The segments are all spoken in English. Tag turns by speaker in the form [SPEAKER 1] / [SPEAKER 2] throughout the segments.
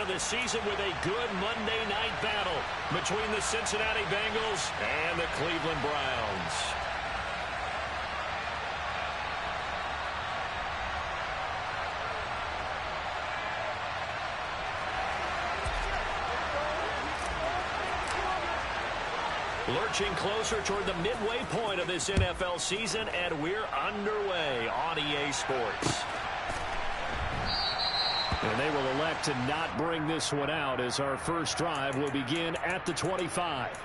[SPEAKER 1] of the season with a good Monday night battle between the Cincinnati Bengals and the Cleveland Browns. Lurching closer toward the midway point of this NFL season, and we're underway on EA Sports.
[SPEAKER 2] And they will elect to not bring this one out as our first drive will begin at the 25.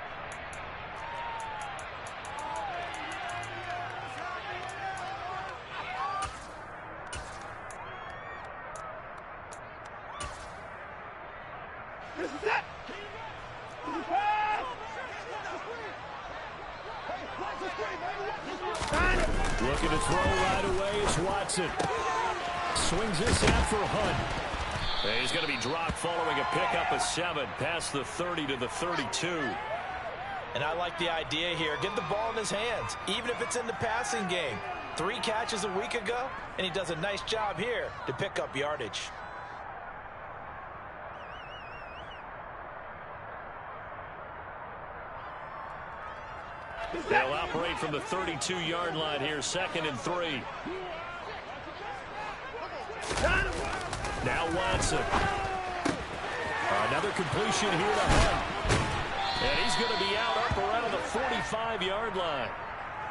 [SPEAKER 2] Looking to throw right away is Watson. Swings this out for Hunt.
[SPEAKER 1] He's going to be dropped following a pickup of 7 past the 30 to the 32.
[SPEAKER 3] And I like the idea here. Get the ball in his hands, even if it's in the passing game. 3 catches a week ago, and he does a nice job here to pick up yardage.
[SPEAKER 1] They'll operate from the 32-yard line here, 2nd and 3. Now Watson.
[SPEAKER 2] Another completion here to Hunt.
[SPEAKER 1] And he's going to be out up around the 45-yard line.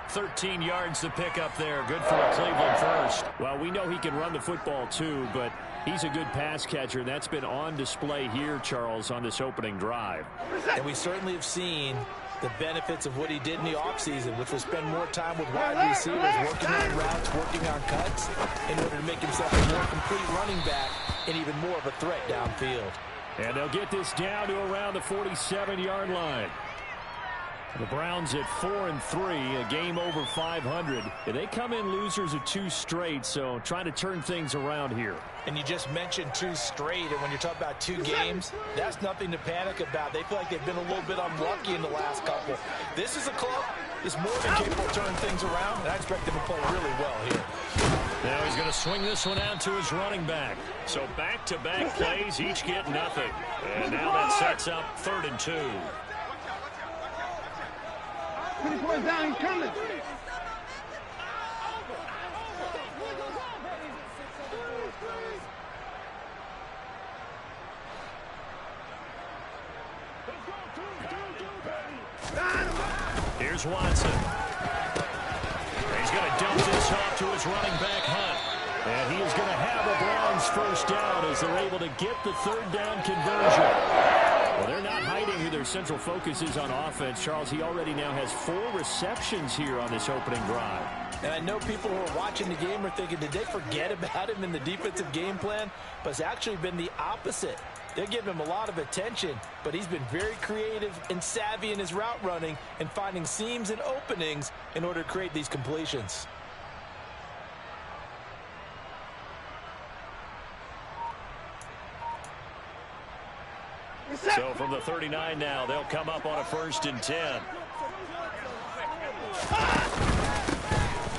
[SPEAKER 2] 13 yards to pick up there. Good for a Cleveland first. Well, we know he can run the football too, but he's a good pass catcher, and that's been on display here, Charles, on this opening drive.
[SPEAKER 3] And we certainly have seen the benefits of what he did in the offseason, which was spend more time with wide receivers, working on routes, working on cuts, in order to make himself a more complete running back and even more of a threat downfield.
[SPEAKER 2] And they'll get this down to around the 47-yard line. The Browns at 4-3, a game over 500. And they come in losers of 2 straight, so trying to turn things around here.
[SPEAKER 3] And you just mentioned 2 straight, and when you're talking about 2 games, that's nothing to panic about. They feel like they've been a little bit unlucky in the last couple. This is a club that's more than capable of turning things around, and I expect them to play really well here.
[SPEAKER 1] Now he's going to swing this one out to his running back. So back-to-back plays, each get nothing. And now that sets up 3rd and 2.
[SPEAKER 4] 24 down, he's coming.
[SPEAKER 1] Here's Watson. He's going to dump this off to his running back, Hunt.
[SPEAKER 2] And he is going to have a Browns first down as they're able to get the 3rd down conversion. Well, they're not hiding who their central focus is on offense. Charles, he already now has 4 receptions here on this opening drive.
[SPEAKER 3] And I know people who are watching the game are thinking, did they forget about him in the defensive game plan? But it's actually been the opposite. They're giving him a lot of attention, but he's been very creative and savvy in his route running and finding seams and openings in order to create these completions.
[SPEAKER 1] So from the 39 now, they'll come up on a 1st and 10.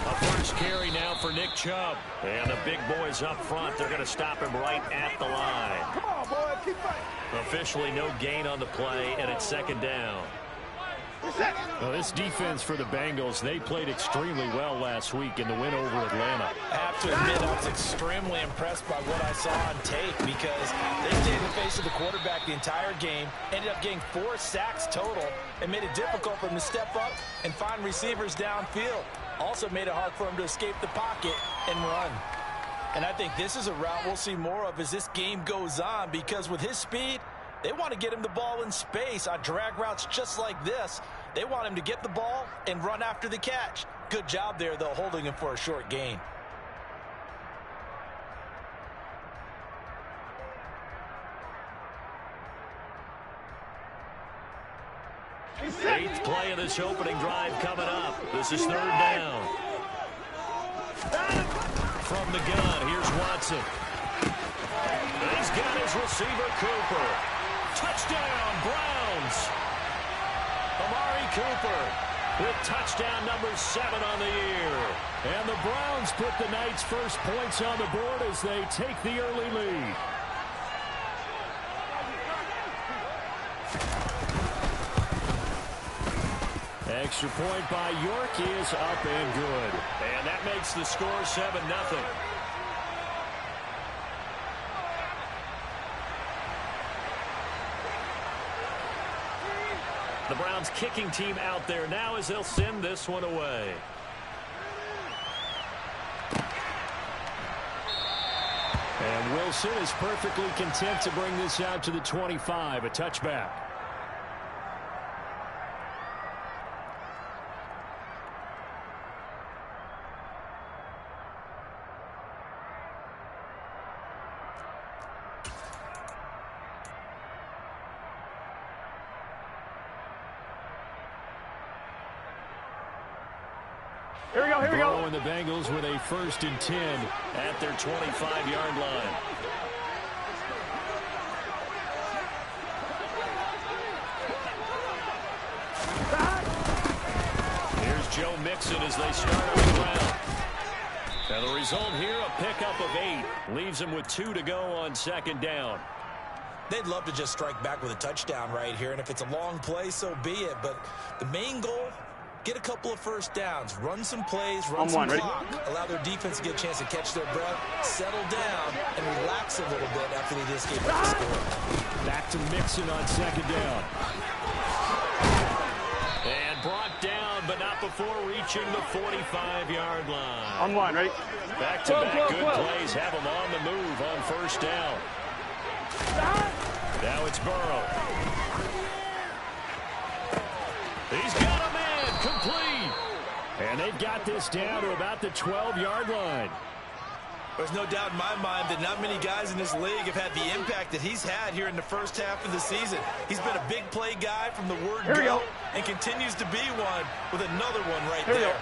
[SPEAKER 1] A first carry now for Nick Chubb. And the big boys up front, they're going to stop him right at the line.
[SPEAKER 4] Come on, boy, keep fighting.
[SPEAKER 1] Officially no gain on the play, and it's 2nd down.
[SPEAKER 2] Well, this defense for the Bengals, they played extremely well last week in the win over Atlanta.
[SPEAKER 3] I have to admit, I was extremely impressed by what I saw on tape because they stayed in the face of the quarterback the entire game, ended up getting 4 sacks total, and made it difficult for him to step up and find receivers downfield. Also made it hard for him to escape the pocket and run. And I think this is a route we'll see more of as this game goes on because with his speed, they want to get him the ball in space on drag routes just like this. They want him to get the ball and run after the catch. Good job there, though, holding him for a short gain.
[SPEAKER 1] Eighth play of this opening drive coming up. This is 3rd down. From the gun, here's Watson. He's got his receiver, Cooper. Touchdown, Browns. Amari Cooper with touchdown number 7 on the year.
[SPEAKER 2] And the Browns put the Knights' first points on the board as they take the early lead. Extra point by York is up and good.
[SPEAKER 1] And that makes the score 7-0. The Browns kicking team out there now as they'll send this one away.
[SPEAKER 2] And Wilson is perfectly content to bring this out to the 25, a touchback.
[SPEAKER 4] Here we go, here we go.
[SPEAKER 2] And the Bengals with a 1st and 10
[SPEAKER 1] at their 25-yard line. Here's Joe Mixon as they start on the ground. And the result here, a pickup of 8. Leaves him with 2 to go on 2nd down.
[SPEAKER 3] They'd love to just strike back with a touchdown right here, and if it's a long play, so be it. But the main goal, get a couple of 1st downs, run some plays, run some clock, allow their defense to get a chance to catch their breath, settle down, and relax a little bit after they just gave up the score.
[SPEAKER 2] Back to Mixon on 2nd down.
[SPEAKER 1] And brought down, but not before reaching the 45-yard line.
[SPEAKER 4] On one, ready?
[SPEAKER 1] Back-to-back good plays have them on the move on 1st down. Now it's Burrow. He's got a man complete.
[SPEAKER 2] And they've got this down to about the 12-yard line.
[SPEAKER 3] There's no doubt in my mind that not many guys in this league have had the impact that he's had here in the 1st half of the season. He's been a big play guy from the word go and continues to be one with another one right there.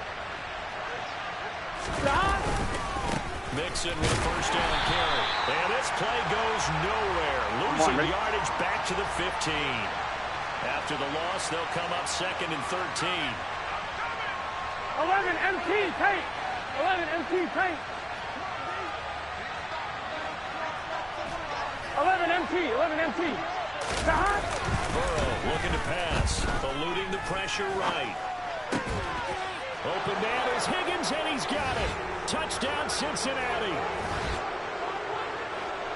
[SPEAKER 1] Mixon with a 1st down carry. And this play goes nowhere. Losing yardage back to the 15. After the loss, they'll come up 2nd and 13.
[SPEAKER 4] 11 MT, tape. 11 MT, tape. 11 MT, 11 MT.
[SPEAKER 1] Burrow looking to pass. Eluding the pressure right.
[SPEAKER 2] Open man is Higgins, and he's got it. Touchdown, Cincinnati.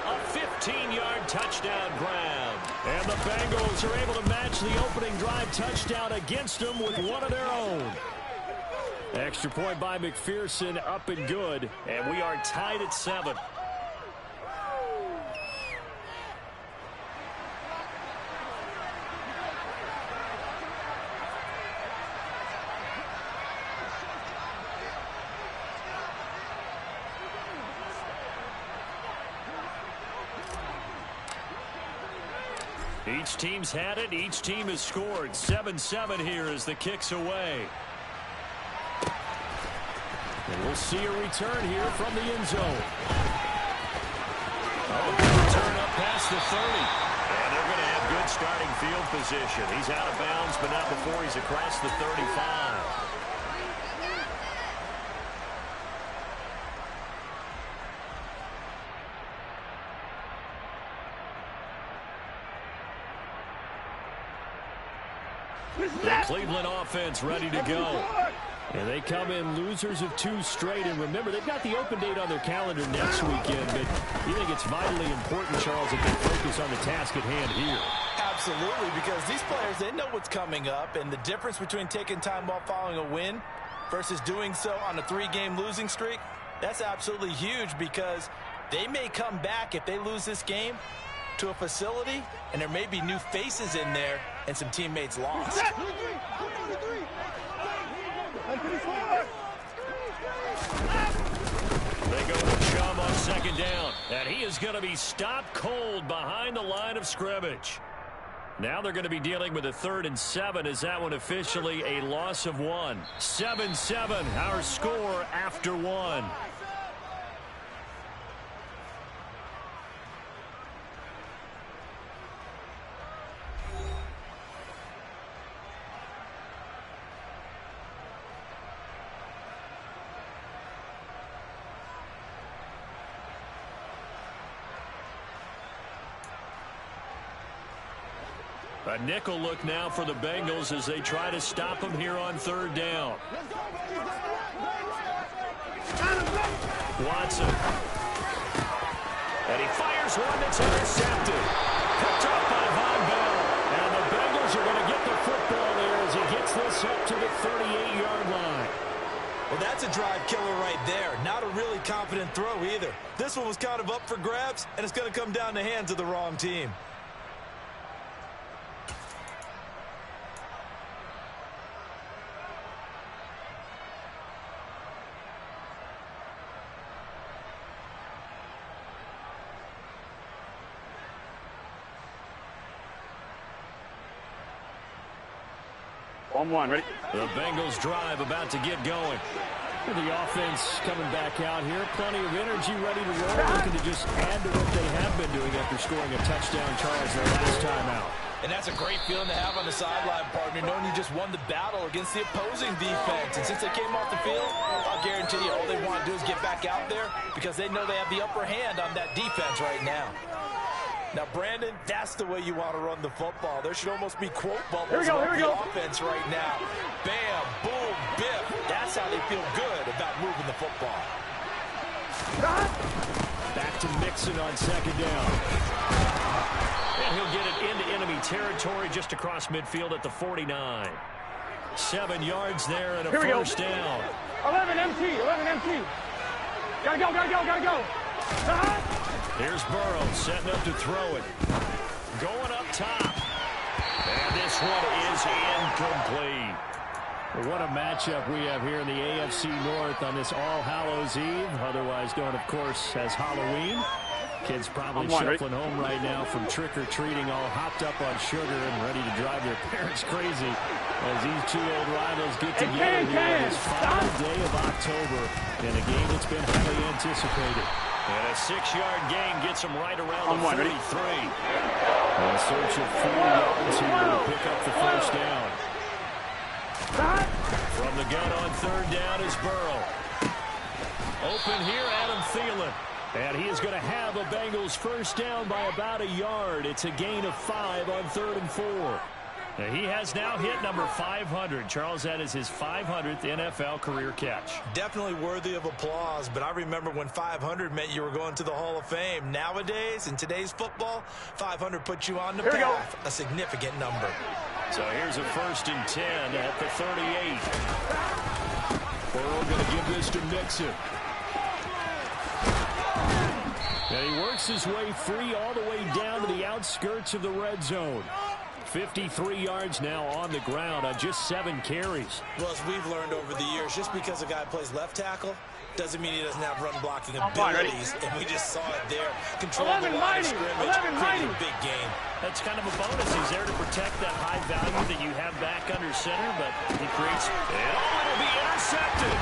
[SPEAKER 1] A 15-yard touchdown grab.
[SPEAKER 2] And the Bengals are able to match the opening drive touchdown against them with one of their own. Extra point by McPherson, up and good.
[SPEAKER 1] And we are tied at 7. Each team's had it. Each team has scored. 7-7 here as the kick's away.
[SPEAKER 2] And we'll see a return here from the end zone.
[SPEAKER 1] Oh, return up past the 30. And they're going to have good starting field position. He's out of bounds, but not before he's across the 35. The Cleveland offense ready to go.
[SPEAKER 2] And they come in losers of 2 straight. And remember, they've got the open date on their calendar next weekend. But you think it's vitally important, Charles, that they focus on the task at hand here?
[SPEAKER 3] Absolutely, because these players, they know what's coming up. And the difference between taking time off following a win versus doing so on a 3-game losing streak, that's absolutely huge, because they may come back if they lose this game to a facility, and there may be new faces in there and some teammates lost.
[SPEAKER 1] They go with Chubb on 2nd down, and he is going to be stopped cold behind the line of scrimmage. Now they're going to be dealing with a 3rd and 7 as that one officially a loss of 1. 7-7, our score after 1.
[SPEAKER 2] A nickel look now for the Bengals as they try to stop him here on third down. Watson. And he fires one that's intercepted. Picked off by Von Bell. And the Bengals are going to get the football there as he gets this up to the 38-yard line.
[SPEAKER 3] Well, that's a drive killer right there. Not a really confident throw either. This one was kind of up for grabs, and it's going to come down the hands of the wrong team.
[SPEAKER 4] On one, ready?
[SPEAKER 2] The Bengals drive about to get going. The offense coming back out here. Plenty of energy, ready to roll. Looking to just add to what they have been doing after scoring a touchdown, Charles, their last time out.
[SPEAKER 3] And that's a great feeling to have on the sideline, partner, knowing you just won the battle against the opposing defense. And since they came off the field, I'll guarantee you all they want to do is get back out there because they know they have the upper hand on that defense right now. Now, Brandon, that's the way you want to run the football. There should almost be quote bubbles on the offense right now. Bam, boom, biff. That's how they feel good about moving the football.
[SPEAKER 2] Back to Mixon on second down. And he'll get it into enemy territory just across midfield at the 49. 7 yards there and a first down.
[SPEAKER 4] 11 MT, 11 MT. Gotta go, gotta go, gotta go.
[SPEAKER 2] Here's Burrow setting up to throw it. Going up top. And this one is incomplete. What a matchup we have here in the AFC North on this All Hallows Eve, otherwise known, of course, as Halloween. Kids probably shuffling home right now from trick-or-treating, all hopped up on sugar and ready to drive their parents crazy as these two old rivals get together here on this final day of October in a game that's been highly anticipated. And a 6-yard gain gets him right around the 43. In search of 4 yards here to pick up the first down. From the gun on third down is Burrow. Open here, Adam Thielen. And he is going to have a Bengals first down by about a yard. It's a gain of 5 on 3rd and 4. Now he has now hit number 500. Charles, that is his 500th NFL career catch.
[SPEAKER 3] Definitely worthy of applause, but I remember when 500 meant you were going to the Hall of Fame. Nowadays, in today's football, 500 puts you on the path, a significant number.
[SPEAKER 2] So here's a 1st and 10 at the 38. Burrow going to give this to Mixon. And he works his way free all the way down to the outskirts of the red zone. 53 yards now on the ground on just 7 carries.
[SPEAKER 3] Well, as we've learned over the years, just because a guy plays left tackle doesn't mean he doesn't have run blocking abilities. And we just saw it there. Control the line of scrimmage, creating a big game.
[SPEAKER 2] That's kind of a bonus. He's there to protect that high value that you have back under center, but he creates... it'll be intercepted.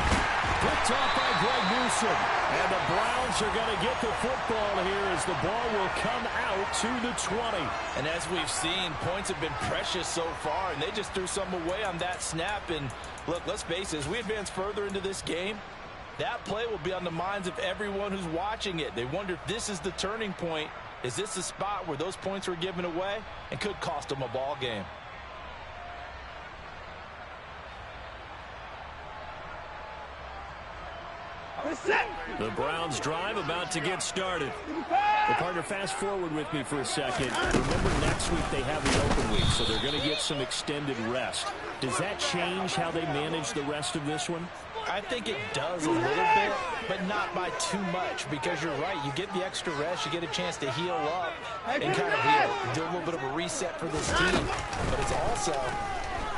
[SPEAKER 2] Picked off by Greg Newsome. And the Browns are going to get the football here as the ball will come out to the 20.
[SPEAKER 3] And as we've seen, points have been precious so far, and they just threw some away on that snap. And look, let's face it, as we advance further into this game, that play will be on the minds of everyone who's watching it. They wonder if this is the turning point. Is this the spot where those points were given away and could cost them a ball game?
[SPEAKER 2] The Browns drive about to get started. The partner, fast forward with me for a second. Remember, next week they have the open week, so they're going to get some extended rest. Does that change how they manage the rest of this one?
[SPEAKER 3] I think it does a little bit, but not by too much, because you're right. You get the extra rest, you get a chance to heal up and kind of do a little bit of a reset for this team. But it's also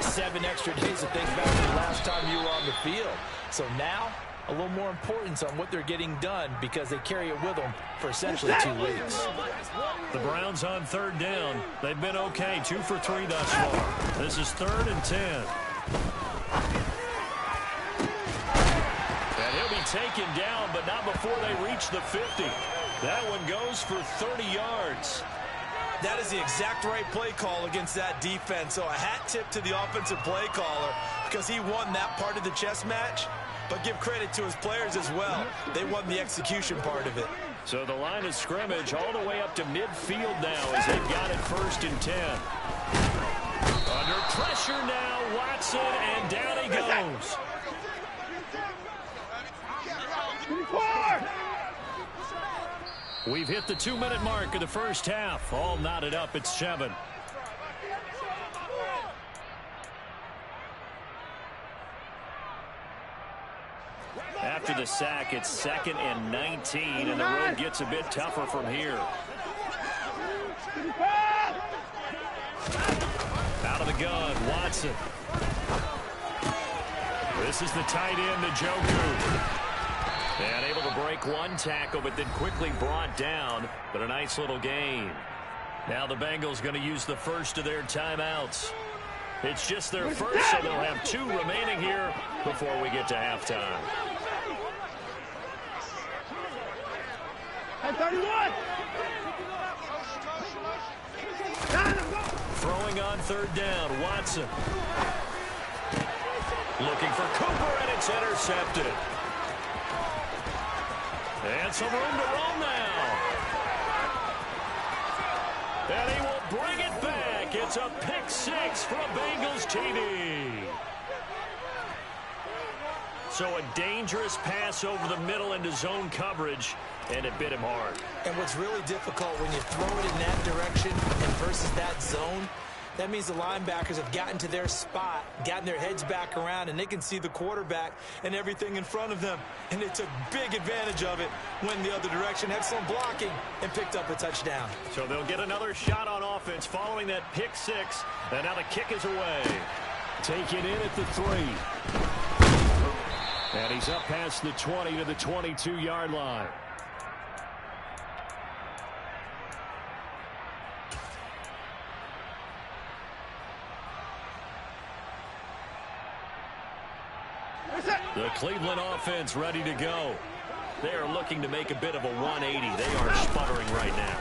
[SPEAKER 3] 7 extra days to think back to the last time you were on the field. So now, a little more importance on what they're getting done because they carry it with them for essentially 2 weeks.
[SPEAKER 2] The Browns on third down. They've been okay, 2 for 3 thus far. This is 3rd and 10. And he'll be taken down, but not before they reach the 50. That one goes for 30 yards.
[SPEAKER 3] That is the exact right play call against that defense. So a hat tip to the offensive play caller because he won that part of the chess match. But give credit to his players as well. They won the execution part of it.
[SPEAKER 2] So the line of scrimmage all the way up to midfield now as they've got it 1st and 10. Under pressure now, Watson, and down he goes. We've hit the 2-minute mark of the first half. All knotted up at 7. After the sack, it's 2nd and 19, and the road gets a bit tougher from here. Out of the gun, Watson. This is the tight end, Njoku. And able to break one tackle, but then quickly brought down. But a nice little gain. Now the Bengals going to use the first of their timeouts. It's just their first, so they'll have 2 remaining here before we get to halftime.
[SPEAKER 4] 31.
[SPEAKER 2] Throwing on 3rd down, Watson. Looking for Cooper, and it's intercepted. And some room to roam now. And he will bring it back. It's a pick 6 for a Bengals TD. So a dangerous pass over the middle into zone coverage, and it bit him hard.
[SPEAKER 3] And what's really difficult when you throw it in that direction and versus that zone, that means the linebackers have gotten to their spot, gotten their heads back around, and they can see the quarterback and everything in front of them. And they took big advantage of it, went the other direction, had some blocking, and picked up a touchdown.
[SPEAKER 2] So they'll get another shot on offense following that pick 6, and now the kick is away. Taken in at the 3. And he's up past the 20 to the 22-yard line. The Cleveland offense ready to go. They are looking to make a bit of a 180. They are sputtering right now.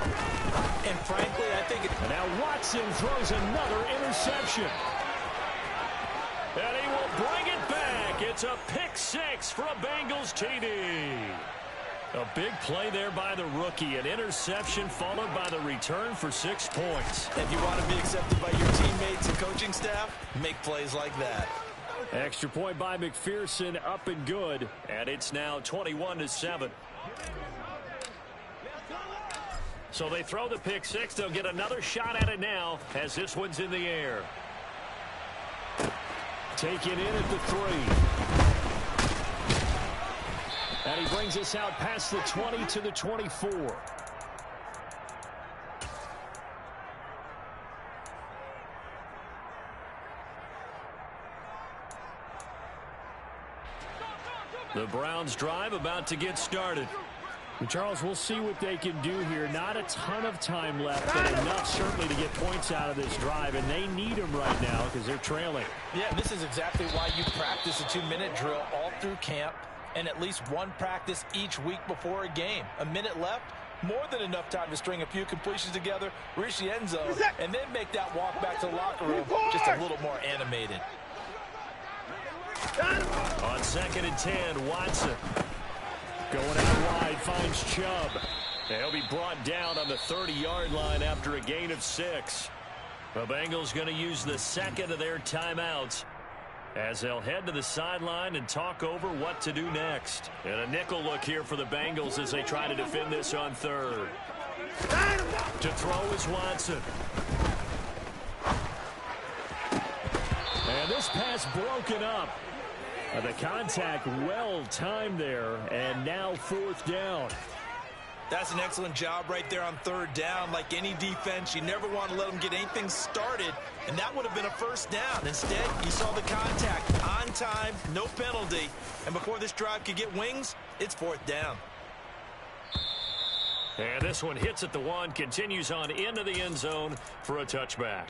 [SPEAKER 3] And frankly, I think
[SPEAKER 2] and now Watson throws another interception. And he will bring it back. It's a pick 6 for a Bengals TD. A big play there by the rookie. An interception followed by the return for 6 points.
[SPEAKER 3] If you want to be accepted by your teammates and coaching staff, make plays like that.
[SPEAKER 2] Extra point by McPherson, up and good, and it's now 21-7. So they throw the pick 6. They'll get another shot at it now as this one's in the air. Taken in at the 3. And he brings us out past the 20 to the 24. The Browns drive about to get started. And Charles, we'll see what they can do here. Not a ton of time left, but enough certainly to get points out of this drive, and they need them right now because they're trailing.
[SPEAKER 3] Yeah, this is exactly why you practice a 2-minute drill all through camp and at least one practice each week before a game. A minute left, more than enough time to string a few completions together, reach the end zone, and then make that walk back to the locker room just a little more animated.
[SPEAKER 2] On 2nd and 10, Watson. Going out wide, finds Chubb. He'll be brought down on the 30-yard line after a gain of 6. The Bengals going to use the second of their timeouts as they'll head to the sideline and talk over what to do next. And a nickel look here for the Bengals as they try to defend this on 3rd. To throw is Watson. And this pass broken up. The contact well timed there, and now 4th down.
[SPEAKER 3] That's an excellent job right there on 3rd down. Like any defense, you never want to let them get anything started, and that would have been a 1st down. Instead, you saw the contact on time, no penalty, and before this drive could get wings, it's 4th down.
[SPEAKER 2] And this one hits at the 1, continues on into the end zone for a touchback.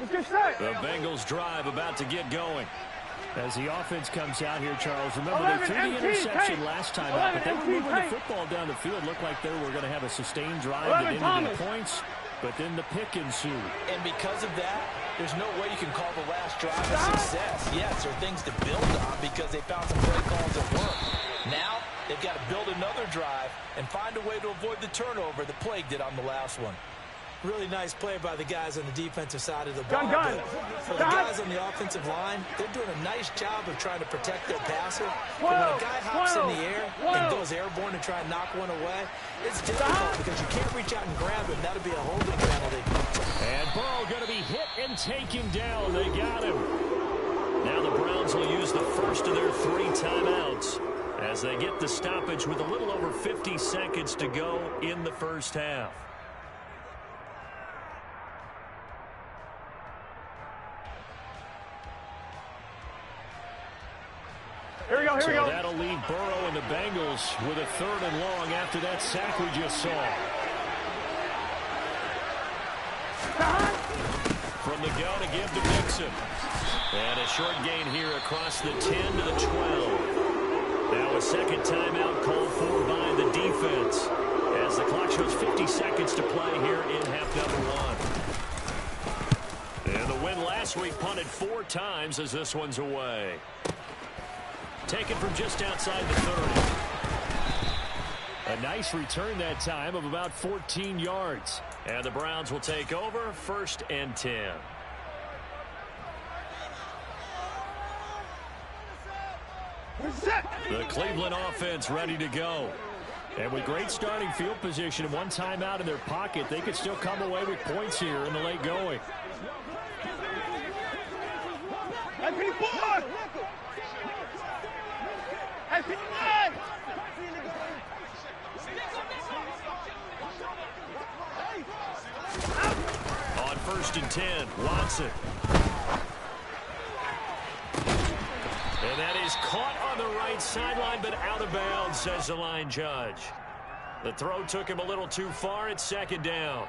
[SPEAKER 2] The Bengals drive about to get going. As the offense comes out here, Charles, remember they threw the interception last time out, but they were moving the football down the field. Looked like they were going to have a sustained drive that ended in points, but then the pick ensued.
[SPEAKER 3] And because of that, there's no way you can call the last drive a success. Yes, there are things to build on because they found some great calls at work. Now, they've got to build another drive and find a way to avoid the turnover the plague did on the last one.
[SPEAKER 5] Really nice play by the guys on the defensive side of the ball.
[SPEAKER 4] Gun.
[SPEAKER 5] For the guys on the offensive line, they're doing a nice job of trying to protect their passer. But when a guy hops in the air and goes airborne to try and knock one away, it's difficult because you can't reach out and grab him. That'll be a holding penalty.
[SPEAKER 2] And Burrow going to be hit and taken down. They got him. Now the Browns will use the first of their 3 timeouts as they get the stoppage with a little over 50 seconds to go in the first half.
[SPEAKER 4] Here we go.
[SPEAKER 2] So that'll leave Burrow and the Bengals with a 3rd and long after that sack we just saw. From the go to give to Mixon. And a short gain here across the 10 to the 12. Now a second timeout called for by the defense as the clock shows 50 seconds to play here in half number 1. And the win last week punted 4 times as this one's away. Taken from just outside the 30. A nice return that time of about 14 yards. And the Browns will take over 1st and 10. The Cleveland offense ready to go. And with great starting field position and 1 timeout in their pocket, they could still come away with points here in the late going. On 1st and 10, Watson. And that is caught on the right sideline, but out of bounds, says the line judge. The throw took him a little too far. It's 2nd down.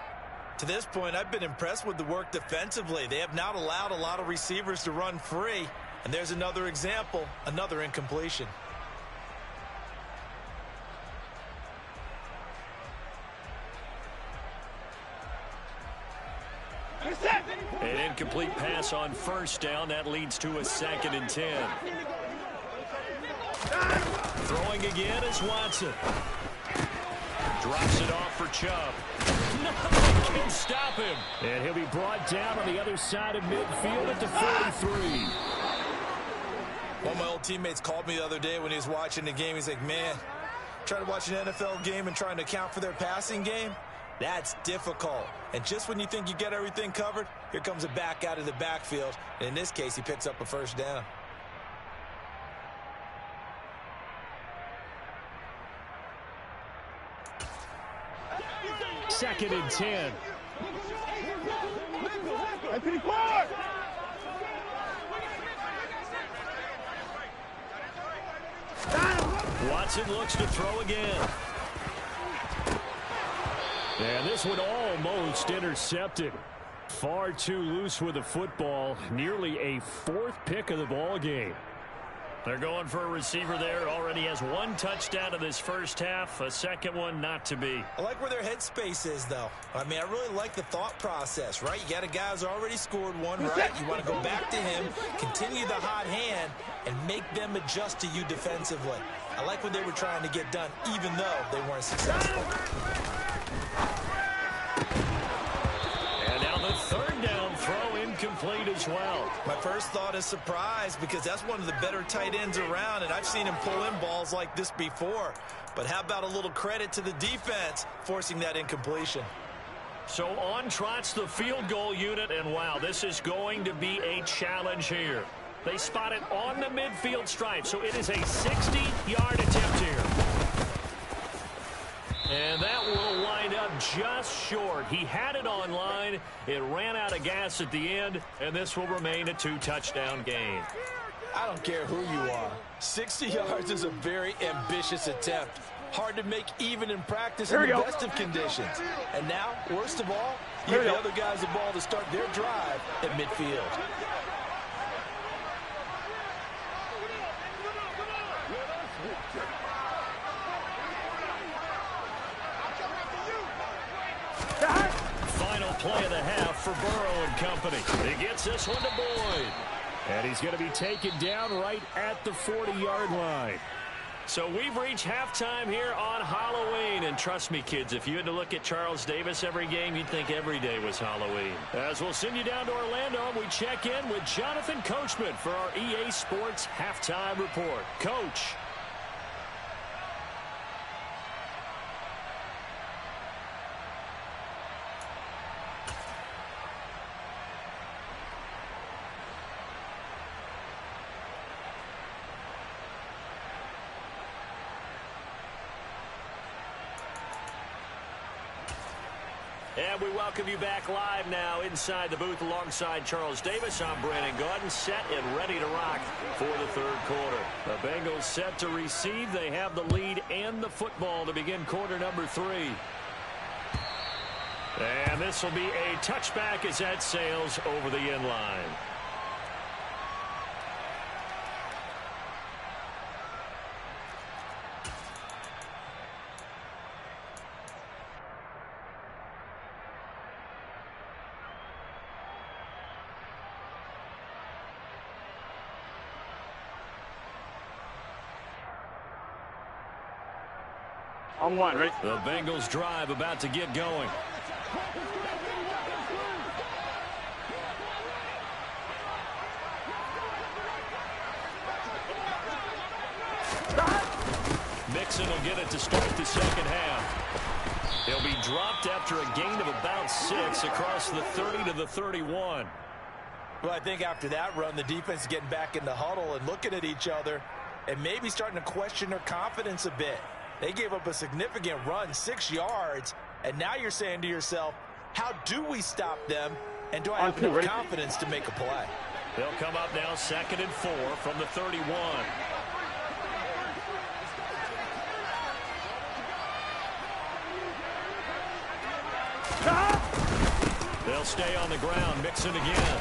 [SPEAKER 3] To this point, I've been impressed with the work defensively. They have not allowed a lot of receivers to run free. And there's another example, another incompletion.
[SPEAKER 2] An incomplete pass on 1st down. That leads to a 2nd and 10. Throwing again is Watson. Drops it off for Chubb. Nothing can stop him. And he'll be brought down on the other side of midfield at the 43.
[SPEAKER 3] One of my old teammates called me the other day when he was watching the game. He's like, man, trying to watch an NFL game and trying to account for their passing game? That's difficult. And just when you think you get everything covered, here comes a back out of the backfield. And in this case, he picks up a 1st down.
[SPEAKER 2] Second and 10. Watson looks to throw again. And this one almost intercepted. Far too loose with the football. Nearly a 4th pick of the ball game. They're going for a receiver there. Already has 1 touchdown in this first half. A second one not to be.
[SPEAKER 3] I like where their headspace is, though. I mean, I really like the thought process, right? You got a guy who's already scored 1, right? You want to go back to him, continue the hot hand, and make them adjust to you defensively. I like what they were trying to get done, even though they weren't successful.
[SPEAKER 2] And now the 3rd down throw incomplete as well.
[SPEAKER 3] My first thought is surprise because that's one of the better tight ends around, and I've seen him pull in balls like this before. But how about a little credit to the defense forcing that incompletion?
[SPEAKER 2] So on trots the field goal unit, and wow, this is going to be a challenge here. They spot it on the midfield stripe, so it is a 60-yard attempt here. And that will wind up just short. He had it on line. It ran out of gas at the end, and this will remain a 2-touchdown game.
[SPEAKER 3] I don't care who you are. 60 yards is a very ambitious attempt. Hard to make even in practice in the best of conditions. And now, worst of all, you give the other guys the ball to start their drive at midfield.
[SPEAKER 2] Final play of the half for Burrow and company. He gets this one to Boyd. And he's going to be taken down right at the 40-yard line. So we've reached halftime here on Halloween. And trust me, kids, if you had to look at Charles Davis every game, you'd think every day was Halloween. As we'll send you down to Orlando, we check in with Jonathan Coachman for our EA Sports Halftime Report. Coach. And we welcome you back live now inside the booth alongside Charles Davis. I'm Brandon Gaudin, set and ready to rock for the third quarter. The Bengals set to receive. They have the lead and the football to begin quarter number 3. And this will be a touchback as that sails over the end line.
[SPEAKER 4] On one, right?
[SPEAKER 2] The Bengals drive about to get going. Mixon will get it to start the second half. He'll be dropped after a gain of about 6 across the 30 to the 31.
[SPEAKER 3] Well, I think after that run, the defense is getting back in the huddle and looking at each other and maybe starting to question their confidence a bit. They gave up a significant run, 6 yards, and now you're saying to yourself, how do we stop them, and do I have enough confidence to make a play?
[SPEAKER 2] They'll come up now 2nd and 4 from the 31. They'll stay on the ground, Mixon again,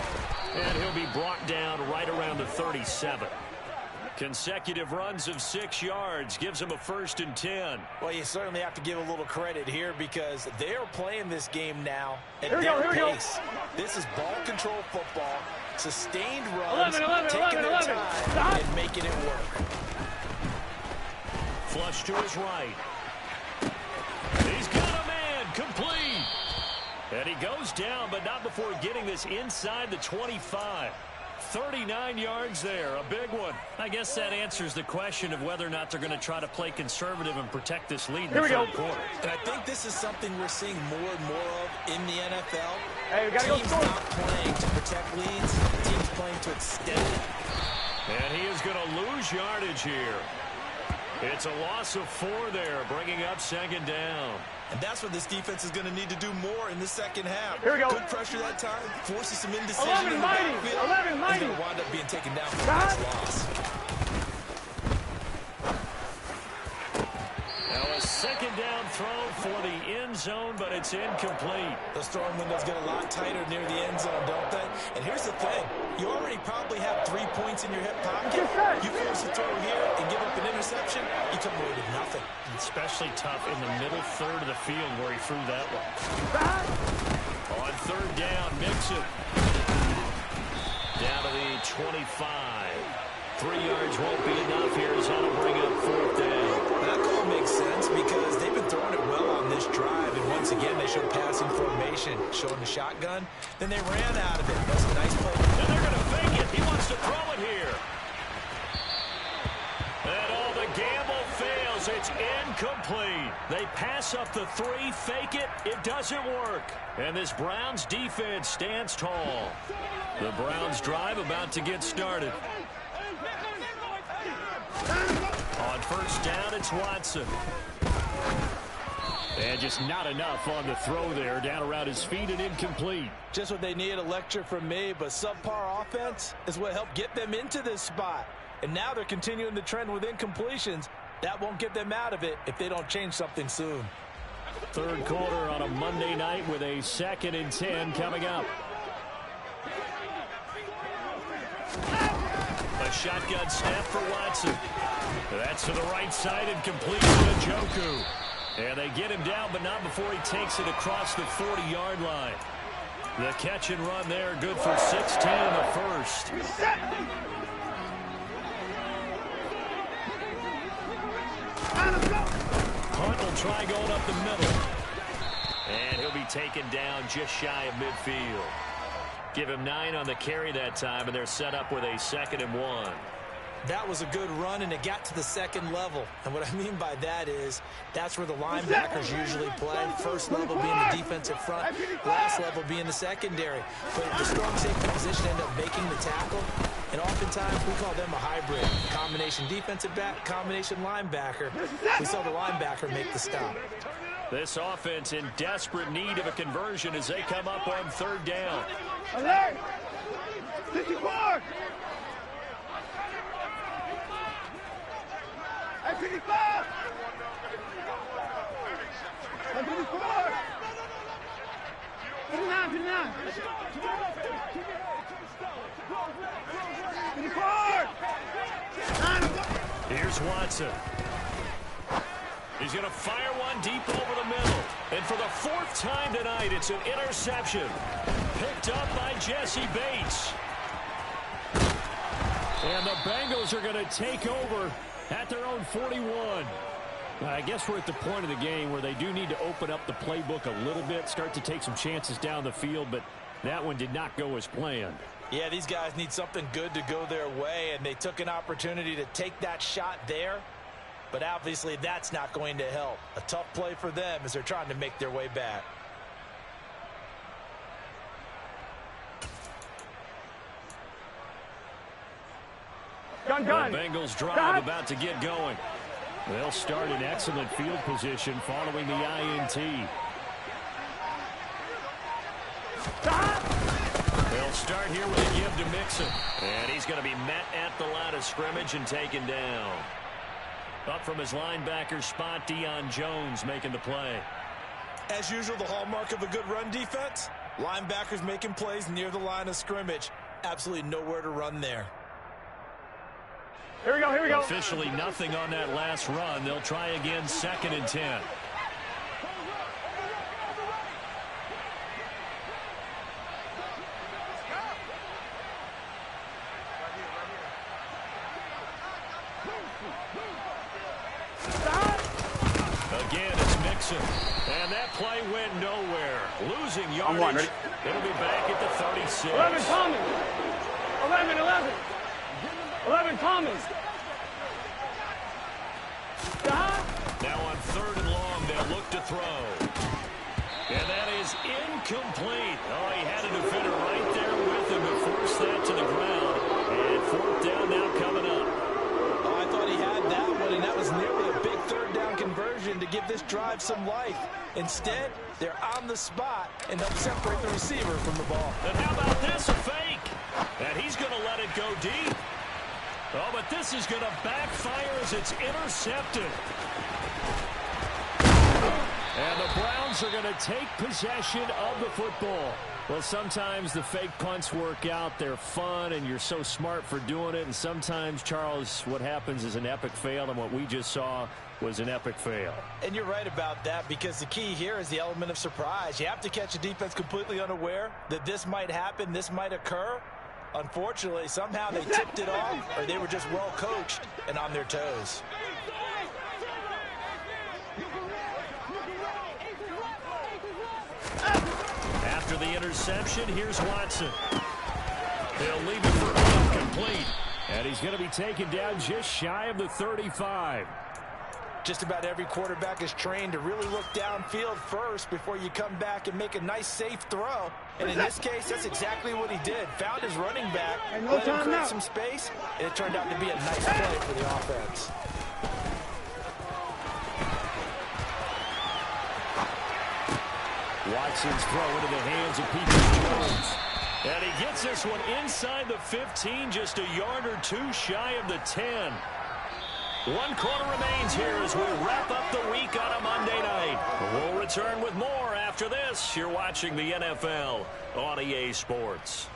[SPEAKER 2] and he'll be brought down right around the 37. Consecutive runs of 6 yards gives him a 1st and 10.
[SPEAKER 3] Well, you certainly have to give a little credit here because they're playing this game now at their pace. This is ball control football, sustained runs, taking their time and making it work.
[SPEAKER 2] Flush to his right. He's got a man, complete. And he goes down, but not before getting this inside the 25. 39 yards there, a big one. I guess that answers the question of whether or not they're going to try to play conservative and protect this lead in the third quarter.
[SPEAKER 3] And I think this is something we're seeing more and more of in the NFL.
[SPEAKER 4] Hey, we gotta
[SPEAKER 3] teams not playing to protect leads, teams playing to extend it.
[SPEAKER 2] And he is going to lose yardage here. It's a loss of 4 there, bringing up 2nd down.
[SPEAKER 3] And that's what this defense is going to need to do more in the second half.
[SPEAKER 4] Here we go.
[SPEAKER 3] Good pressure that time, forces some indecision in the backfield.
[SPEAKER 4] 11 mighty.
[SPEAKER 3] He's going to wind up being taken down for a nice loss.
[SPEAKER 2] Now a 2nd down throw for the end zone, but it's incomplete.
[SPEAKER 3] Those throwing windows get a lot tighter near the end zone, don't they? And here's the thing. You already probably have 3 points in your hip pocket. You force a throw here and give up an interception, you come away with nothing.
[SPEAKER 2] Especially tough in the middle third of the field where he threw that one. On 3rd down, Mixon. Down to the 25. 3 yards won't be enough here as that'll bring up 4th down.
[SPEAKER 3] That call makes sense because they've been throwing it well on this drive. And once again, they showed passing formation, showing the shotgun. Then they ran out of it. That's a nice play.
[SPEAKER 2] And they're going to fake it. He wants to throw it here. And all the gamble fails. It's incomplete. They pass up the 3, fake it. It doesn't work. And this Browns defense stands tall. The Browns drive about to get started. On 1st down, it's Watson. And just not enough on the throw there. Down around his feet and incomplete.
[SPEAKER 3] Just what they need, a lecture from me, but subpar offense is what helped get them into this spot. And now they're continuing the trend with incompletions. That won't get them out of it if they don't change something soon.
[SPEAKER 2] Third quarter on a Monday night with a 2nd and 10 coming up. A shotgun snap for Watson. That's to the right side and complete to Njoku. And they get him down, but not before he takes it across the 40-yard line. The catch and run there, good for 16 in the 1st. Hunt will try going up the middle.
[SPEAKER 1] And he'll be taken down just shy of midfield. Give him 9 on the carry that time, and they're set up with a 2nd and 1.
[SPEAKER 5] That was a good run, and it got to the second level. And what I mean by that is that's where the linebackers usually play. First level being the defensive front, last level being the secondary. But the strong safety position ended up making the tackle, and oftentimes we call them a hybrid. Combination defensive back, combination linebacker. We saw the linebacker make the stop.
[SPEAKER 2] This offense in desperate need of a conversion as they come up on 3rd down.
[SPEAKER 4] Alert! 54! 55! 54! 59, 59! 54!
[SPEAKER 2] Here's Watson. He's going to fire one deep over the middle. And for the 4th time tonight, it's an interception. Picked up by Jesse Bates. And the Bengals are going to take over at their own 41. I guess we're at the point of the game where they do need to open up the playbook a little bit, start to take some chances down the field, but that one did not go as planned.
[SPEAKER 3] Yeah, these guys need something good to go their way, and they took an opportunity to take that shot there. But obviously that's not going to help. A tough play for them as they're trying to make their way back.
[SPEAKER 4] Gun.
[SPEAKER 2] The Bengals drive about to get going. They'll start in excellent field position following the INT. They'll start here with a give to Mixon. And he's going to be met at the line of scrimmage and taken down. Up from his linebacker spot, Deion Jones making the play.
[SPEAKER 3] As usual, the hallmark of a good run defense, linebackers making plays near the line of scrimmage. Absolutely nowhere to run there.
[SPEAKER 4] Here we go.
[SPEAKER 2] Officially nothing on that last run. They'll try again, 2nd and 10. Again, it's Mixon. And that play went nowhere. Losing yardage. It'll be back at the 36.
[SPEAKER 4] 11 Thomas. 11 Thomas.
[SPEAKER 2] Now on 3rd and long, they'll look to throw. And that is incomplete. Oh, he had a defender right there with him to force that to the ground. And 4th down now coming up.
[SPEAKER 3] Oh, I thought he had that one, and that was nearly a big 3rd down conversion to give this drive some life. Instead, they're on the spot and help separate the receiver from the ball.
[SPEAKER 2] And how about this, a fake? And he's going to let it go deep. Oh, but this is going to backfire as it's intercepted. And the Browns are going to take possession of the football. Well, sometimes the fake punts work out. They're fun, and you're so smart for doing it. And sometimes, Charles, what happens is an epic fail, and what we just saw was an epic fail.
[SPEAKER 3] And you're right about that, because the key here is the element of surprise. You have to catch a defense completely unaware that this might happen, this might occur. Unfortunately, somehow they tipped it off, or they were just well coached and on their toes.
[SPEAKER 2] After the interception, here's Watson. They'll leave it for incomplete. And he's going to be taken down just shy of the 35.
[SPEAKER 3] Just about every quarterback is trained to really look downfield first before you come back and make a nice, safe throw. And in this case, that's exactly what he did. Found his running back, let him create some space, and it turned out to be a nice play for the offense.
[SPEAKER 2] Watson's throw into the hands of P.J. Jones. And he gets this one inside the 15, just a yard or two shy of the 10. 1 quarter remains here as we wrap up the week on a Monday night. We'll return with more after this. You're watching the NFL on EA Sports.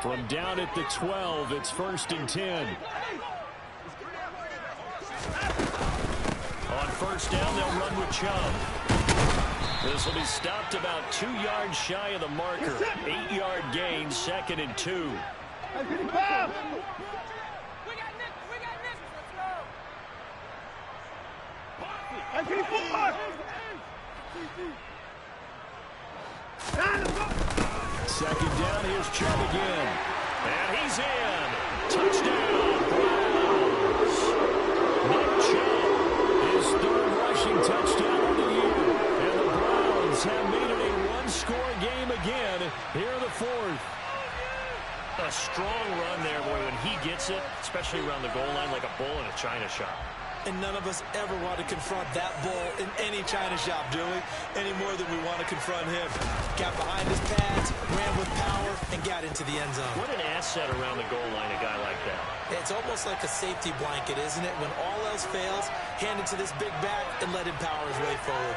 [SPEAKER 2] From down at the 12, it's 1st and 10. On 1st down, they'll run with Chubb. This will be stopped about 2 yards shy of the marker. 8-yard gain, 2nd and 2. Second down, here's Chubb again. And he's in. Touchdown, Browns. Nick Chubb, his 3rd rushing touchdown of the year. And the Browns have made it a one-score game again here in the 4th.
[SPEAKER 1] A strong run there, boy, when he gets it, especially around the goal line, like a bull in a china shop.
[SPEAKER 5] And none of us ever want to confront that bull in any china shop, do we? Any more than we want to confront him. Got behind his pads, ran with power, and got into the end zone.
[SPEAKER 1] What an asset around the goal line, a guy like that.
[SPEAKER 5] It's almost like a safety blanket, isn't it? When all else fails, hand it to this big back and let him power his way forward.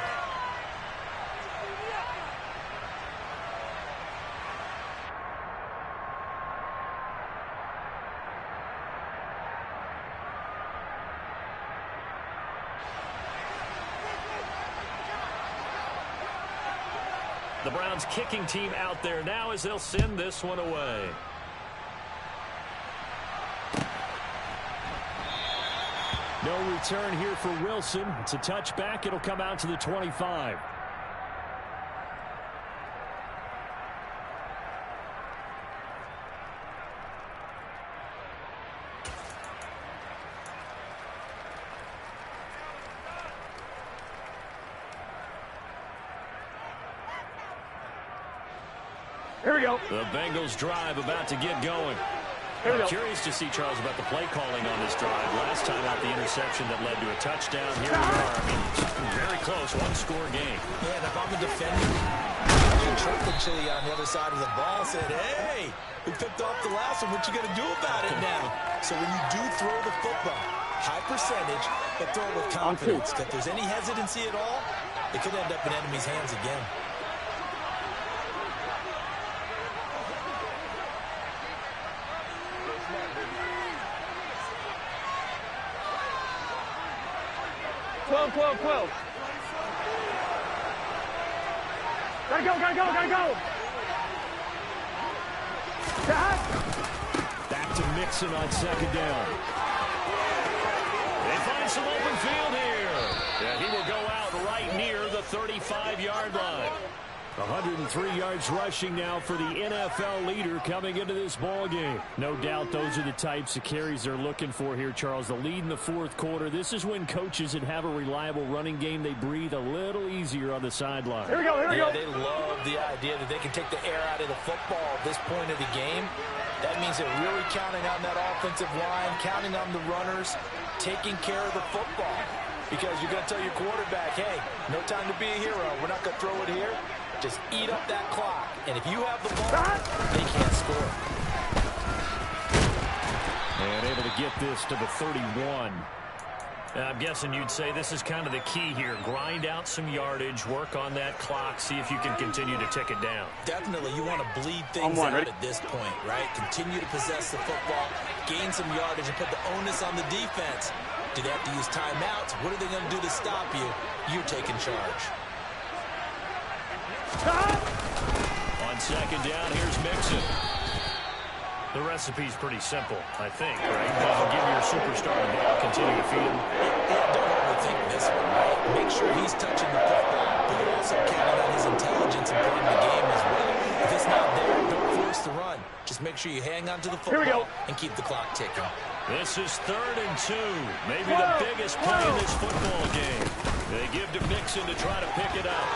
[SPEAKER 1] The Browns kicking team out there now as they'll send this one away.
[SPEAKER 2] No return here for Wilson. It's a touchback. It'll come out to the 25.
[SPEAKER 4] Here we go.
[SPEAKER 2] The Bengals drive about to get going.
[SPEAKER 4] I'm
[SPEAKER 1] curious to see, Charles, about the play calling on this drive. Last time out, the interception that led to a touchdown. Here we are. I mean, very close, one-score game.
[SPEAKER 5] Yeah, and if I'm a defender, watching Chocolate Chili on the other side of the ball said, hey, we picked off the last one. What you going to do about it now? So when you do throw the football, high percentage, but throw it with confidence. If there's any hesitancy at all, it could end up in enemy's hands again.
[SPEAKER 4] Gotta go.
[SPEAKER 2] Back to Mixon on 2nd down.
[SPEAKER 1] They find some open field here. Yeah, he will go out right near the 35-yard line.
[SPEAKER 2] 103 yards rushing now for the NFL leader coming into this ball game. No doubt those are the types of carries they're looking for here, Charles. The lead in the 4th quarter. This is when coaches that have a reliable running game, they breathe a little easier on the sideline.
[SPEAKER 4] Here we go.
[SPEAKER 3] They love the idea that they can take the air out of the football at this point of the game. That means they're really counting on that offensive line, counting on the runners, taking care of the football. Because you're going to tell your quarterback, hey, no time to be a hero. We're not going to throw it here. Just eat up that clock. And if you have the ball, they can't score.
[SPEAKER 2] And able to get this to the 31.
[SPEAKER 1] I'm guessing you'd say this is kind of the key here. Grind out some yardage, work on that clock, see if you can continue to tick it down.
[SPEAKER 5] Definitely, you want to bleed things out at this point, right? Continue to possess the football, gain some yardage, and put the onus on the defense. Do they have to use timeouts? What are they going to do to stop you? You're taking charge.
[SPEAKER 1] On 2nd down, here's Mixon. The recipe's pretty simple, I think, right? Give your superstar the ball, continue to feed him.
[SPEAKER 5] Yeah, don't overthink this one, right? Make sure he's touching the football, but you're also counting on his intelligence and playing the game as well. If it's not there, don't force the run. Just make sure you hang on to the football and keep the clock ticking.
[SPEAKER 1] This is 3rd and 2. Maybe the biggest play in this football game. They give to Mixon to try to pick it up.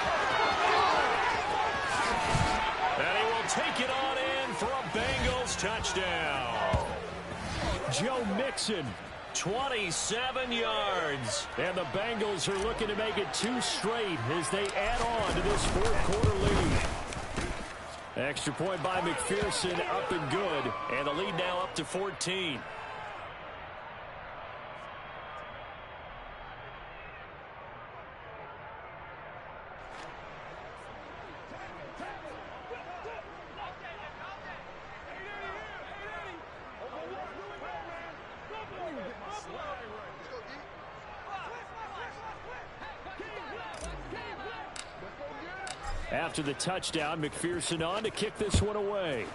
[SPEAKER 1] And he will take it on in for a Bengals touchdown.
[SPEAKER 2] Joe Mixon,
[SPEAKER 1] 27 yards.
[SPEAKER 2] and the Bengals are looking to make it 2 straight as they add on to this 4th quarter lead. Extra point by McPherson, up and good,
[SPEAKER 1] And the lead now up to 14.
[SPEAKER 2] After the touchdown, McPherson on to kick this one away.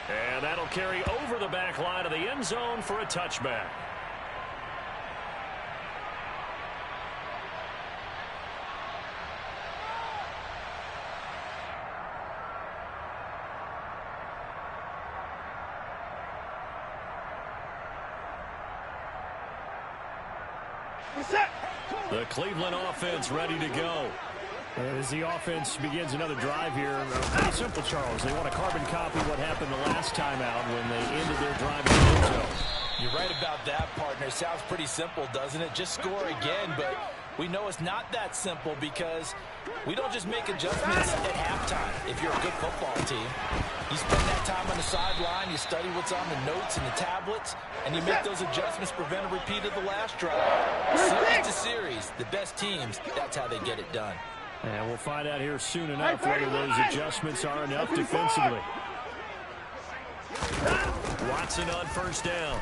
[SPEAKER 2] And that'll carry over the back line of the end zone for a touchback. The Cleveland offense ready to go. As the offense begins another drive here, pretty simple, Charles. They want to carbon copy what happened the last time out when they ended their drive in the end zone.
[SPEAKER 3] You're right about that, partner. Sounds pretty simple, doesn't it? Just score again, but we know it's not that simple because we don't just make adjustments at halftime. If you're a good football team, you spend that time on the sideline, you study what's on the notes and the tablets, and you make those adjustments to prevent a repeat of the last drive. Series to series, the best teams, that's how they get it done.
[SPEAKER 2] And we'll find out here soon enough whether those adjustments are enough defensively.
[SPEAKER 1] Watson on first down.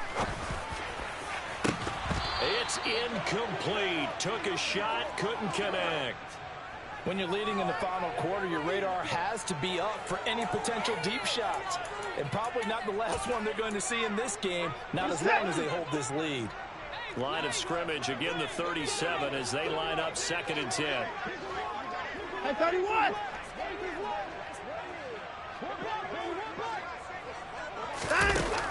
[SPEAKER 1] It's incomplete. Took a shot, couldn't connect.
[SPEAKER 3] When you're leading in the final quarter, your radar has to be up for any potential deep shots. And probably not the last one they're going to see in this game, not as long as they hold this lead.
[SPEAKER 1] Line of scrimmage, again the 37 as they line up 2nd and 10.
[SPEAKER 4] Hey, 31!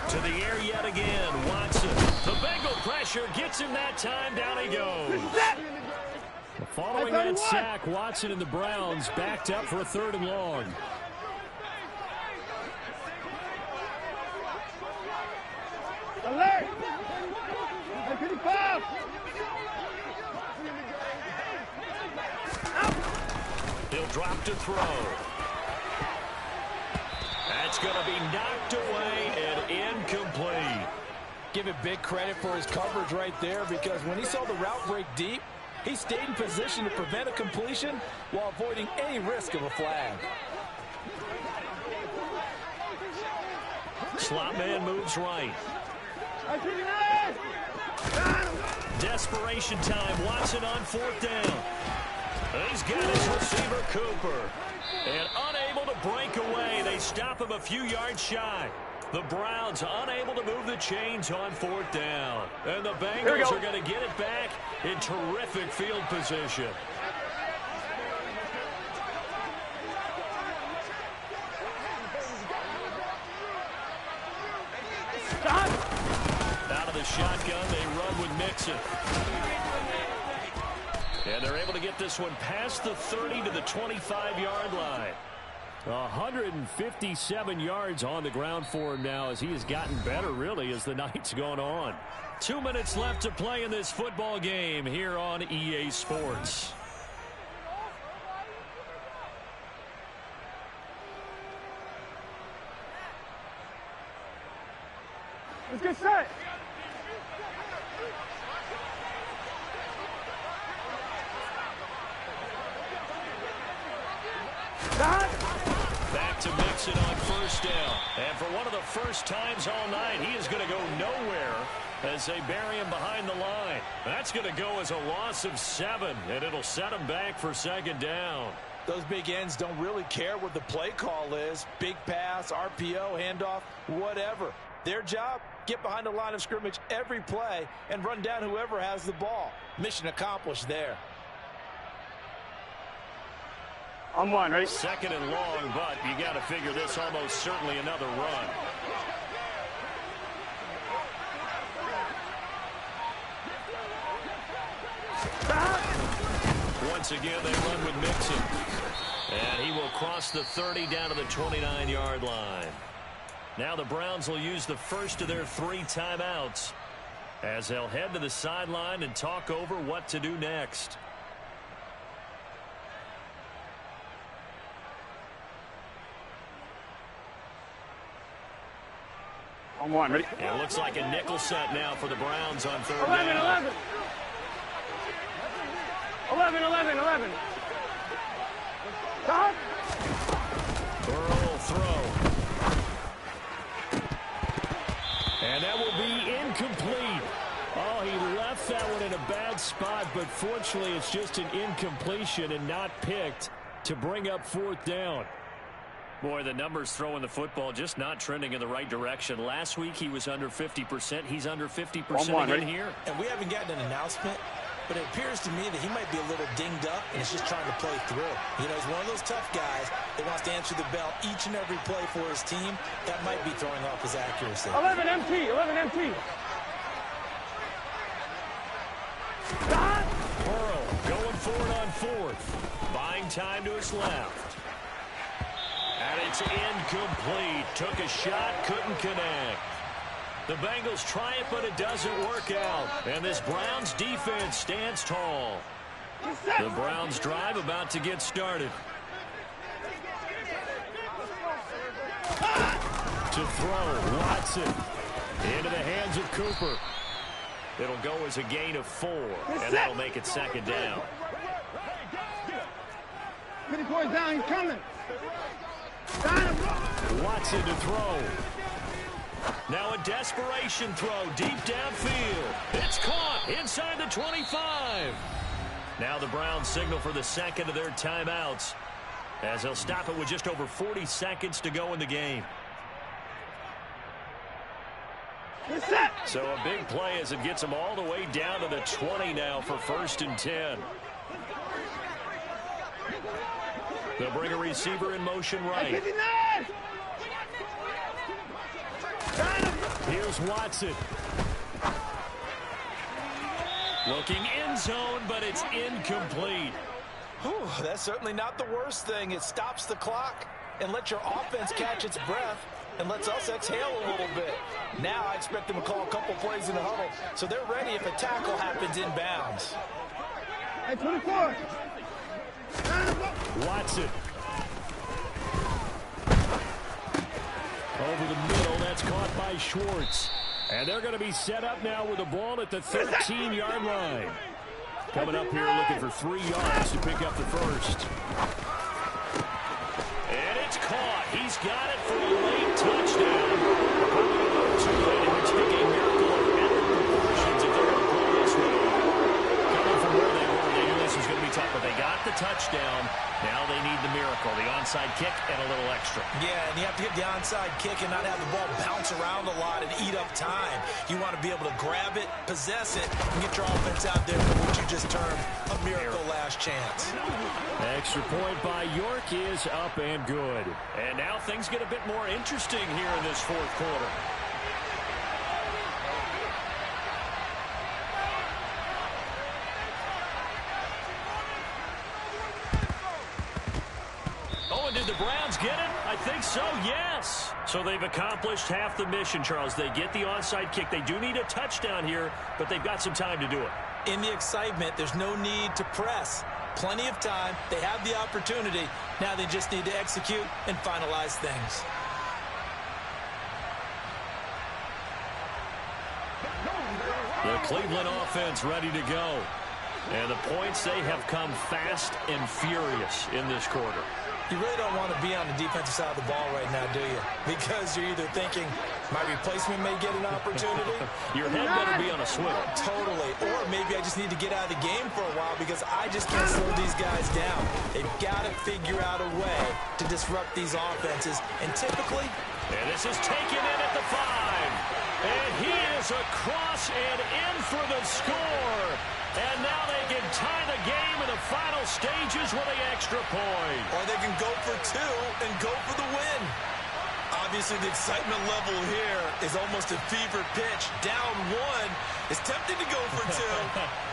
[SPEAKER 1] To the air yet again, Watson. The Bengal pressure gets him that time, down he goes.
[SPEAKER 2] Following that sack, Watson and the Browns backed up for a 3rd and long.
[SPEAKER 4] Alert! 55!
[SPEAKER 1] He'll drop to throw. That's going to be knocked away and incomplete.
[SPEAKER 3] Give it big credit for his coverage right there because when he saw the route break deep, he stayed in position to prevent a completion while avoiding any risk of a flag.
[SPEAKER 1] Slot man moves right. Desperation time. Watson on 4th down. He's got his receiver, Cooper. And unable to break away. They stop him a few yards shy. The Browns unable to move the chains on 4th down. And the Bengals are going to get it back in terrific field position. Out of the shotgun, they run with Mixon. And they're able to get this one past the 30 to the 25-yard line.
[SPEAKER 2] 157 yards on the ground for him now as he has gotten better, really, as the night's gone on.
[SPEAKER 1] 2 minutes left to play in this football game here on EA Sports.
[SPEAKER 4] Let's get set.
[SPEAKER 1] Back to Mixon on 1st down. And for one of the first times all night, he is going to go nowhere as they bury him behind the line. That's going to go as a loss of 7, and it'll set him back for 2nd down.
[SPEAKER 3] Those big ends don't really care what the play call is. Big pass, RPO, handoff, whatever. Their job, get behind the line of scrimmage every play and run down whoever has the ball. Mission accomplished there.
[SPEAKER 4] On 1, ready?
[SPEAKER 1] 2nd and long, but you got to figure this almost certainly another run. Once again, they run with Mixon. And he will cross the 30 down to the 29-yard line. Now the Browns will use the first of their 3 timeouts as they'll head to the sideline and talk over what to do next.
[SPEAKER 4] On 1, ready?
[SPEAKER 1] It looks like a nickel set now for the Browns on 3rd
[SPEAKER 4] 11,
[SPEAKER 1] down.
[SPEAKER 4] 11. Stop.
[SPEAKER 1] Burrow will throw. And that will be incomplete.
[SPEAKER 2] Oh, he left that one in a bad spot, but fortunately it's just an incompletion and not picked to bring up 4th down. Boy, the numbers throwing the football just not trending in the right direction. Last week he was under 50%. He's under 50% again here.
[SPEAKER 5] And we haven't gotten an announcement, but it appears to me that he might be a little dinged up and is just trying to play through. You know, he's one of those tough guys that wants to answer the bell each and every play for his team. That might be throwing off his accuracy.
[SPEAKER 4] 11 MT, 11 MT.
[SPEAKER 2] Burrow going for it on 4th. Buying time to his left. And it's incomplete. Took a shot, couldn't connect. The Bengals try it, but it doesn't work out. And this Browns defense stands tall. The Browns drive about to get started. To throw, Watson. Into the hands of Cooper. It'll go as a gain of 4, and that'll make it 2nd down.
[SPEAKER 4] 50 points down, he's coming.
[SPEAKER 2] Watson to throw. Now a desperation throw deep downfield. It's caught inside the 25. Now the Browns signal for the 2nd of their timeouts as they'll stop it with just over 40 seconds to go in the game. So a big play as it gets them all the way down to the 20 now for 1st and 10. They'll bring a receiver in motion right. Here's Watson. Looking end zone, but it's incomplete.
[SPEAKER 3] Whew, that's certainly not the worst thing. It stops the clock and lets your offense catch its breath and lets us exhale a little bit. Now I expect them to call a couple plays in the huddle, so they're ready if a tackle happens inbounds.
[SPEAKER 4] Hey, 24.
[SPEAKER 2] Watson. Over the middle, that's caught by Schwartz. And they're going to be set up now with the ball at the 13-yard line. Coming up here looking for 3 yards to pick up the first. And it's caught. He's got it for a late touchdown. Too late. It would take a miracle of epic proportions if they're going to pull this one off. Coming from where they were, they knew this was going to be tough, but they got the touchdown. Now they need the miracle, the onside kick and a little extra. Yeah,
[SPEAKER 5] and you have to get the onside kick and not have the ball bounce around a lot and eat up time. You want to be able to grab it, possess it, and get your offense out there for what you just termed a miracle last chance.
[SPEAKER 2] Extra point by York is up and good. And now things get a bit more interesting here in this 4th quarter. Did the Browns get it? I think so, yes. So they've accomplished half the mission, Charles. They get the onside kick. They do need a touchdown here, but they've got some time to do it.
[SPEAKER 5] In the excitement, there's no need to press. Plenty of time. They have the opportunity. Now they just need to execute and finalize things.
[SPEAKER 2] The Cleveland offense ready to go. And the points, they have come fast and furious in this quarter.
[SPEAKER 5] You really don't want to be on the defensive side of the ball right now, do you? Because you're either thinking, my replacement may get an opportunity.
[SPEAKER 2] Your head better be on a swivel.
[SPEAKER 5] Totally. Or maybe I just need to get out of the game for a while because I just can't slow these guys down. They've got to figure out a way to disrupt these offenses. And typically...
[SPEAKER 2] And this is taken in at the 5. And he is across and in for the score. And now they can tie the game in the final stages with an extra point.
[SPEAKER 5] Or they can go for 2 and go for the win. Obviously, the excitement level here is almost a fever pitch. Down 1. It's tempting to go for 2.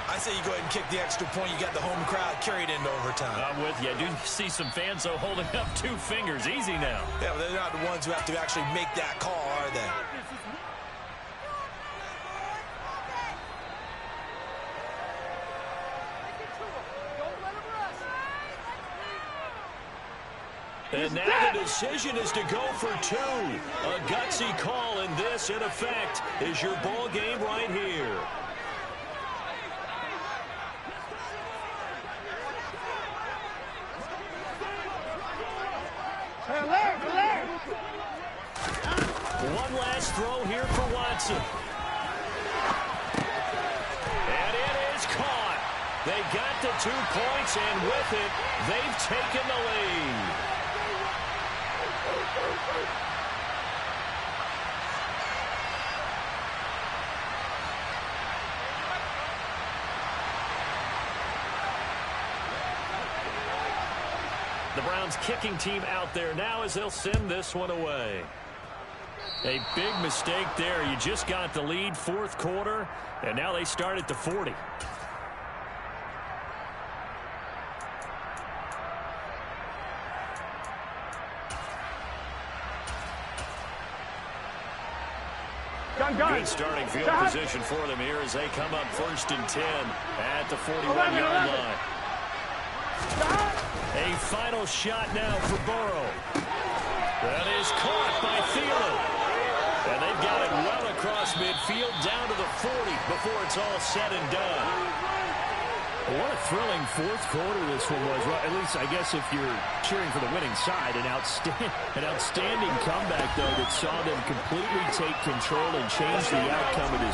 [SPEAKER 5] I say you go ahead and kick the extra point. You got the home crowd carried into overtime.
[SPEAKER 2] I'm with you. I do see some fans, though, holding up 2 fingers. Easy now.
[SPEAKER 5] Yeah, but they're not the ones who have to actually make that call, are they?
[SPEAKER 2] And now the decision is to go for 2. A gutsy call, and this, in effect, is your ball game right here. One last throw here for Watson.
[SPEAKER 1] They got the 2 points, and with it, they've taken the lead. The Browns kicking team out there now as they'll send this one away. A big mistake there. You just got the lead, fourth quarter, and now they start at the 40. Good starting field position for them here as they come up 1st and 10 at the 41-yard line. A final shot now for Burrow. That is caught by Thielen. And they've got it well across midfield down to the 40 before it's all said and done.
[SPEAKER 2] Well, what a thrilling fourth quarter this one was. Well, at least, I guess, if you're cheering for the winning side, an outstanding comeback, though, that saw them completely take control and change the outcome of this